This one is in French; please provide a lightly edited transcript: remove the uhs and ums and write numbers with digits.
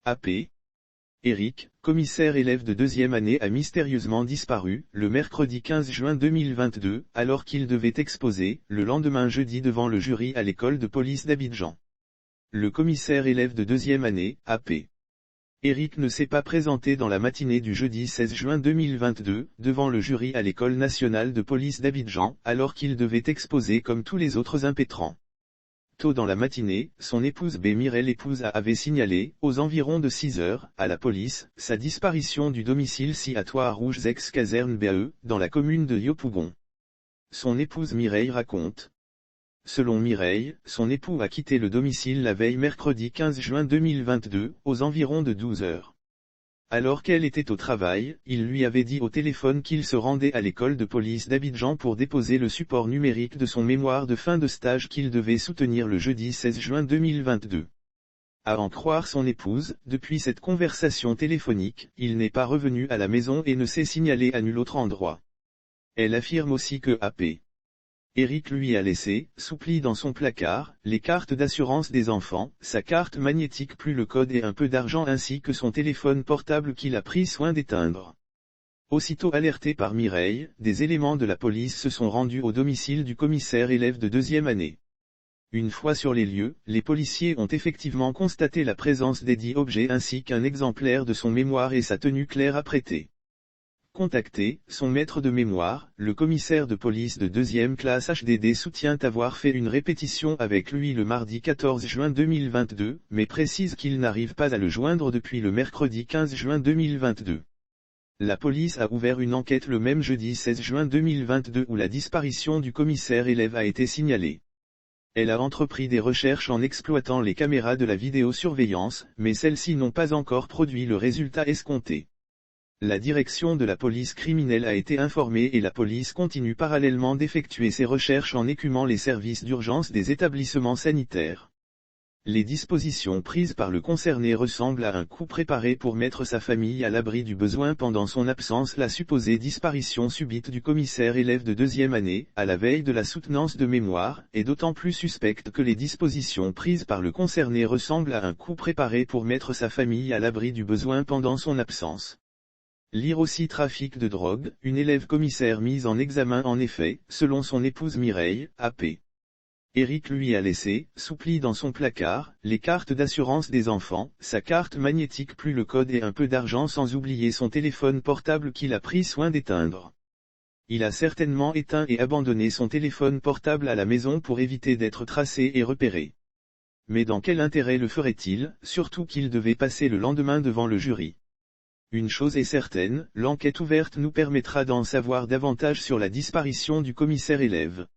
AP. Eric, commissaire élève de deuxième année, a mystérieusement disparu, le mercredi 15 juin 2022, alors qu'il devait exposer, le lendemain jeudi devant le jury à l'école de police d'Abidjan. Le commissaire élève de deuxième année, AP. Eric ne s'est pas présenté dans la matinée du jeudi 16 juin 2022, devant le jury à l'école nationale de police d'Abidjan, alors qu'il devait exposer comme tous les autres impétrants. Tôt dans la matinée, son épouse B. Mireille l'épouse avait signalé, aux environs de 6 heures, à la police, sa disparition du domicile situé à Rouges ex-caserne BAE, dans la commune de Yopougon. Son épouse Mireille raconte. Selon Mireille, son époux a quitté le domicile la veille mercredi 15 juin 2022, aux environs de 12 heures. Alors qu'elle était au travail, il lui avait dit au téléphone qu'il se rendait à l'école de police d'Abidjan pour déposer le support numérique de son mémoire de fin de stage qu'il devait soutenir le jeudi 16 juin 2022. À en croire son épouse, depuis cette conversation téléphonique, il n'est pas revenu à la maison et ne s'est signalé à nul autre endroit. Elle affirme aussi que AP. Eric lui a laissé, soupli dans son placard, les cartes d'assurance des enfants, sa carte magnétique plus le code et un peu d'argent ainsi que son téléphone portable qu'il a pris soin d'éteindre. Aussitôt alerté par Mireille, des éléments de la police se sont rendus au domicile du commissaire élève de deuxième année. Une fois sur les lieux, les policiers ont effectivement constaté la présence des dits objets ainsi qu'un exemplaire de son mémoire et sa tenue claire à prêter. Contacté, son maître de mémoire, le commissaire de police de deuxième classe HDD soutient avoir fait une répétition avec lui le mardi 14 juin 2022, mais précise qu'il n'arrive pas à le joindre depuis le mercredi 15 juin 2022. La police a ouvert une enquête le même jeudi 16 juin 2022 où la disparition du commissaire élève a été signalée. Elle a entrepris des recherches en exploitant les caméras de la vidéosurveillance, mais celles-ci n'ont pas encore produit le résultat escompté. La direction de la police criminelle a été informée et la police continue parallèlement d'effectuer ses recherches en écumant les services d'urgence des établissements sanitaires. Les dispositions prises par le concerné ressemblent à un coup préparé pour mettre sa famille à l'abri du besoin pendant son absence. La supposée disparition subite du commissaire élève de deuxième année, à la veille de la soutenance de mémoire, est d'autant plus suspecte que les dispositions prises par le concerné ressemblent à un coup préparé pour mettre sa famille à l'abri du besoin pendant son absence. Lire aussi trafic de drogue, une élève commissaire mise en examen en effet, selon son épouse Mireille, AP. Eric lui a laissé, soupli dans son placard, les cartes d'assurance des enfants, sa carte magnétique plus le code et un peu d'argent sans oublier son téléphone portable qu'il a pris soin d'éteindre. Il a certainement éteint et abandonné son téléphone portable à la maison pour éviter d'être tracé et repéré. Mais dans quel intérêt le ferait-il, surtout qu'il devait passer le lendemain devant le jury? Une chose est certaine, l'enquête ouverte nous permettra d'en savoir davantage sur la disparition du commissaire élève.